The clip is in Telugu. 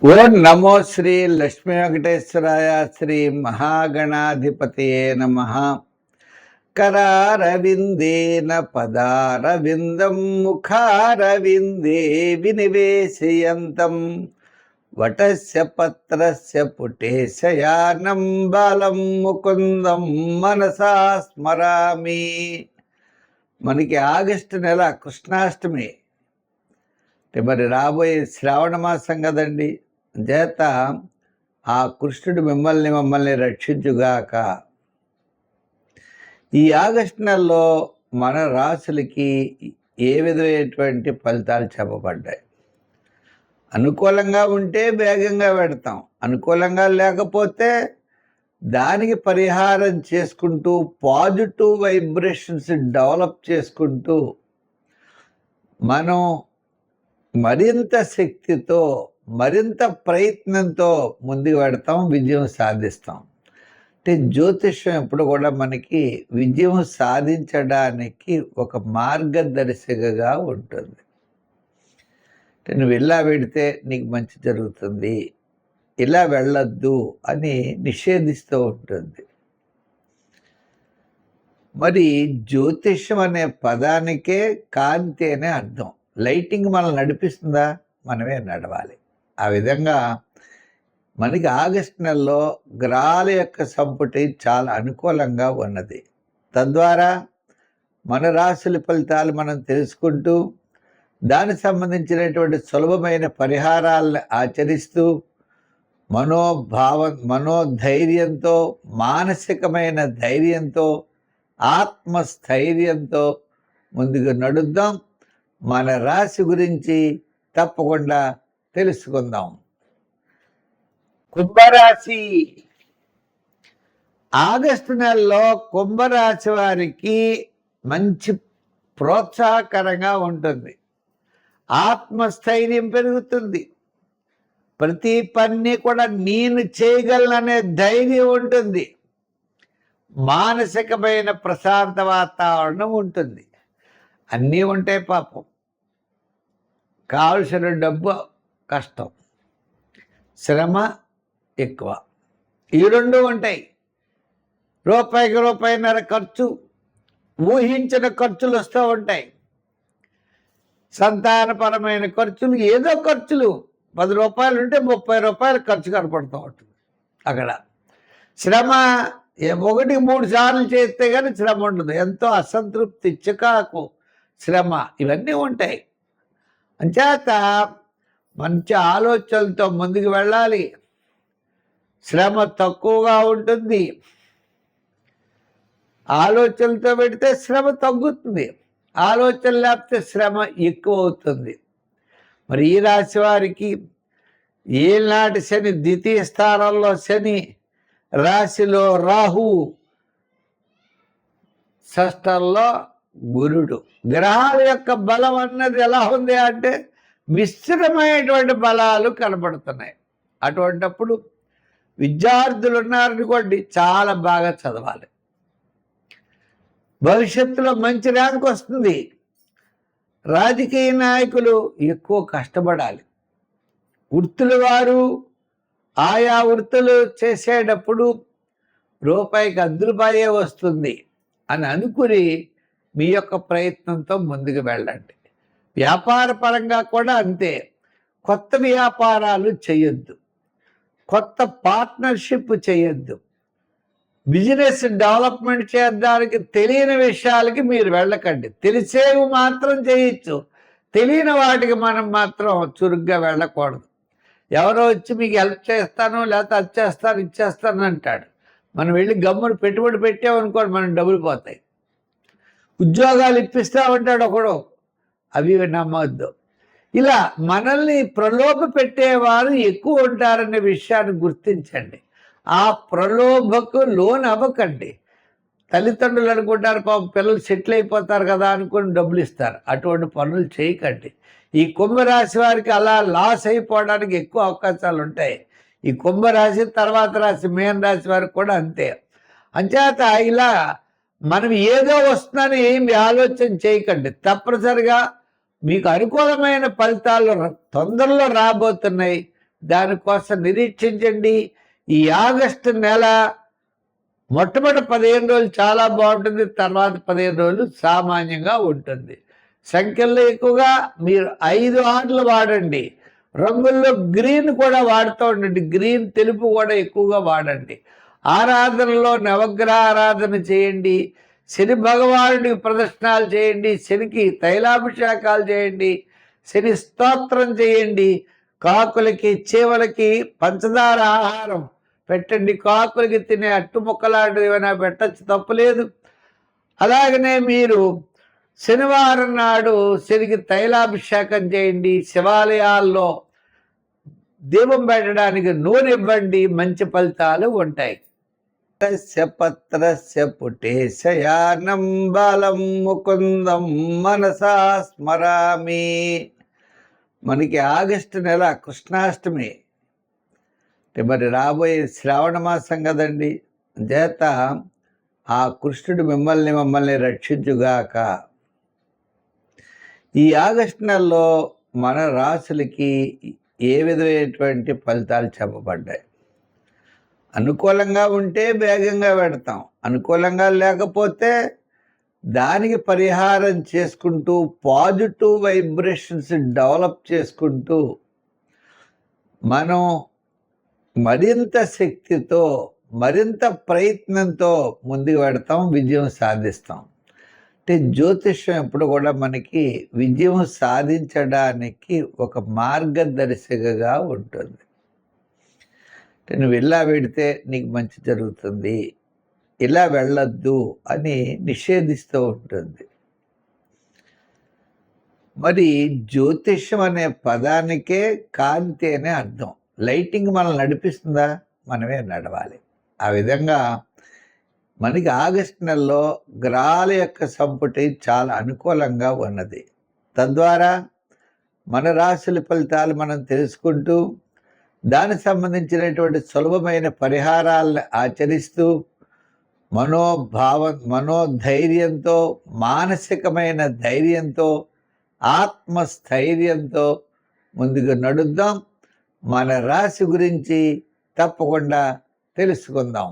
ఓం నమో శ్రీ లక్ష్మీ వెంకటేశ్వరాయ శ్రీ మహాగణాధిపతయే నమః. కరారవిందేన పదారవిందం ముఖారవిందే వినివేశయంతం వటస్య పత్రస్య పుటేశయానం బాలం ముకుందం మనసా స్మరామి. మనకి ఆగస్టు నెల కృష్ణాష్టమి, మరి రాబోయే శ్రావణ మాసం కదండి. చేత ఆ కృష్ణుడు మమ్మల్ని రక్షించుగాక. ఈ ఆగస్టు నెలలో మన రాశులకి ఏ విధమైనటువంటి ఫలితాలు చెప్పబడ్డాయి? అనుకూలంగా ఉంటే వేగంగా పెడతాం, అనుకూలంగా లేకపోతే దానికి పరిహారం చేసుకుంటూ పాజిటివ్ వైబ్రేషన్స్ డెవలప్ చేసుకుంటూ మనం మరింత శక్తితో మరింత ప్రయత్నంతో ముందుకు పెడతాం, విజయం సాధిస్తాం. అంటే జ్యోతిష్యం ఎప్పుడు కూడా మనకి విజయం సాధించడానికి ఒక మార్గదర్శకగా ఉంటుంది. అంటే నువ్వు ఇలా పెడితే నీకు మంచి జరుగుతుంది, ఇలా వెళ్ళొద్దు అని నిషేధిస్తూ ఉంటుంది. మరి జ్యోతిష్యం అనే పదానికే కాంతి అనే అర్థం. లైటింగ్ మనల్ని నడిపిస్తుందా? మనమే నడవాలి. ఆ విధంగా మనకి ఆగస్టు నెలలో గ్రహాల యొక్క సంపుటి చాలా అనుకూలంగా ఉన్నది. తద్వారా మన రాశుల ఫలితాలు మనం తెలుసుకుంటూ దానికి సంబంధించినటువంటి సులభమైన పరిహారాలను ఆచరిస్తూ మనోధైర్యంతో, మానసికమైన ధైర్యంతో, ఆత్మస్థైర్యంతో ముందుకు నడుద్దాం. మన రాశి గురించి తప్పకుండా తెలుసుకుందాం. కుంభరాశి. ఆగస్టు నెలలో కుంభరాశి వారికి మంచి ప్రోత్సాహకరంగా ఉంటుంది. ఆత్మస్థైర్యం పెరుగుతుంది. ప్రతి పని కూడా నేను చేయగలననే ధైర్యం ఉంటుంది. మానసికమైన ప్రశాంత వాతావరణం ఉంటుంది. అన్నీ ఉంటాయి. పాపం కావలసిన డబ్బు కష్టం, శ్రమ ఎక్కువ, ఈ రెండు ఉంటాయి. రూపాయికి రూపాయిన్నర ఖర్చు, ఊహించిన ఖర్చులు వస్తూ ఉంటాయి. సంతానపరమైన ఖర్చులు, ఏదో ఖర్చులు 10 రూపాయలు ఉంటే 30 రూపాయలు ఖర్చు కనపడుతూ ఉంటుంది. అక్కడ శ్రమ 1-3 సార్లు చేస్తే కానీ శ్రమ ఉండదు. ఎంతో అసంతృప్తి, చికాకు, శ్రమ ఇవన్నీ ఉంటాయి. అంచేత మంచి ఆలోచనలతో ముందుకు వెళ్ళాలి. శ్రమ తక్కువగా ఉంటుంది. ఆలోచనలతో పెడితే శ్రమ తగ్గుతుంది, ఆలోచన లేకపోతే శ్రమ ఎక్కువ అవుతుంది. మరి ఈ రాశి వారికి ఏనాటి శని, ద్వితీయ స్థానంలో శని, రాశిలో రాహు, షష్టంలో గురుడు. గ్రహాల యొక్క బలం అన్నది ఎలా ఉంది అంటే మిశ్రమైనటువంటి బలాలు కనబడుతున్నాయి. అటువంటప్పుడు విద్యార్థులు ఉన్నారనుకోండి, చాలా బాగా చదవాలి. భవిష్యత్తులో మంచి ర్యాంక్ వస్తుంది. రాజకీయ నాయకులు ఎక్కువ కష్టపడాలి. వృత్తుల వారు ఆయా వృత్తులు చేసేటప్పుడు రూపాయికి 10 రూపాయలే వస్తుంది అని అనుకుని మీ యొక్క ప్రయత్నంతో ముందుకు వెళ్ళండి. వ్యాపార పరంగా కూడా అంతే. కొత్త వ్యాపారాలు చేయొద్దు, కొత్త పార్ట్నర్షిప్ చేయొద్దు. బిజినెస్ డెవలప్మెంట్ చేయడానికి తెలియని విషయాలకి మీరు వెళ్ళకండి. తెలిసేవి మాత్రం చేయొచ్చు, తెలియని వాటికి మనం మాత్రం చురుగ్గా వెళ్ళకూడదు. ఎవరో వచ్చి మీకు హెల్ప్ చేస్తాను, లేకపోతే అది చేస్తాను, ఇచ్చేస్తాను అంటాడు. మనం వెళ్ళి గమ్మును పెట్టుబడి పెట్టామనుకోండి, మనం డబ్బులు పోతాయి. ఉద్యోగాలు ఇప్పిస్తా ఉంటాడు ఒకడు, అవి నమ్మొద్దు. ఇలా మనల్ని ప్రలోభ పెట్టేవారు ఎక్కువ ఉంటారనే విషయాన్ని గుర్తించండి. ఆ ప్రలోభకు లోన్ అవ్వకండి. తల్లిదండ్రులు అనుకుంటారు పాపం పిల్లలు సెటిల్ అయిపోతారు కదా అనుకుని డబ్బులు ఇస్తారు. అటువంటి పనులు చేయకండి. ఈ కుంభరాశి వారికి అలా లాస్ అయిపోవడానికి ఎక్కువ అవకాశాలు ఉంటాయి. ఈ కుంభరాశి తర్వాత రాశి మీన రాశి వారికి కూడా అంతే. అంచేత ఇలా మనం ఏదో వస్తుందని ఏమి ఆలోచన చేయకండి. తప్పనిసరిగా మీకు అనుకూలమైన ఫలితాలు తొందరలో రాబోతున్నాయి. దానికోసం నిరీక్షించండి. ఈ ఆగస్టు నెల మొట్టమొదటి 15 రోజులు చాలా బాగుంటుంది, తర్వాత 15 రోజులు సామాన్యంగా ఉంటుంది. సంఖ్యల్లో ఎక్కువగా మీరు 5 ఆటలు వాడండి. రంగుల్లో గ్రీన్ కూడా వాడుతూ ఉండండి. గ్రీన్, తెలుపు కూడా ఎక్కువగా వాడండి. ఆరాధనలో నవగ్రహ ఆరాధన చేయండి. శని భగవానుడికి ప్రదర్శనాలు చేయండి. శనికి తైలాభిషేకాలు చేయండి. శని స్తోత్రం చేయండి. కాకులకి, చీవలకి పంచదార ఆహారం పెట్టండి. కాకులకి తినే అట్టు ముక్కలాంటివి ఏమైనా పెట్టచ్చు, తప్పులేదు. అలాగనే మీరు శనివారం నాడు శనికి తైలాభిషేకం చేయండి. శివాలయాల్లో దీపం పెట్టడానికి నూనె ఇవ్వండి. మంచి ఫలితాలు ఉంటాయి. పత్రస్య పుటేశయానం బలం ముకుందం మనసా స్మరామి. మనకి ఆగస్టు నెల కృష్ణాష్టమి, మరి రాబోయే శ్రావణ మాసం కదండి. చేత ఆ కృష్ణుడు మమ్మల్ని రక్షించుగాక. ఈ ఆగస్టు నెలలో మన రాశులకి ఏ విధమైనటువంటి ఫలితాలు చెప్పబడ్డాయి? అనుకూలంగా ఉంటే వేగంగా పెడతాం, అనుకూలంగా లేకపోతే దానికి పరిహారం చేసుకుంటూ పాజిటివ్ వైబ్రేషన్స్ డెవలప్ చేసుకుంటూ మనం మరింత శక్తితో, మరింత ప్రయత్నంతో ముందుకు పెడతాం, విజయం సాధిస్తాం. అంటే జ్యోతిష్యం ఎప్పుడు కూడా మనకి విజయం సాధించడానికి ఒక మార్గదర్శికగా ఉంటుంది. నువ్వు ఇలా వెడితే నీకు మంచి జరుగుతుంది, ఇలా వెళ్ళొద్దు అని నిషేధిస్తూ ఉంటుంది. మరి జ్యోతిష్యం అనే పదానికే కాంతి అనే అర్థం. లైటింగ్ మనల్ని నడిపిస్తుందా? మనమే నడవాలి. ఆ విధంగా మనకి ఆగస్టు నెలలో గ్రహాల యొక్క సంపుటి చాలా అనుకూలంగా ఉన్నది. తద్వారా మన రాశుల ఫలితాలు మనం తెలుసుకుంటూ దానికి సంబంధించినటువంటి సులభమైన పరిహారాలను ఆచరిస్తూ మనోధైర్యంతో, మానసికమైన ధైర్యంతో, ఆత్మస్థైర్యంతో ముందుకు నడుద్దాం. మన రాశి గురించి తప్పకుండా తెలుసుకుందాం.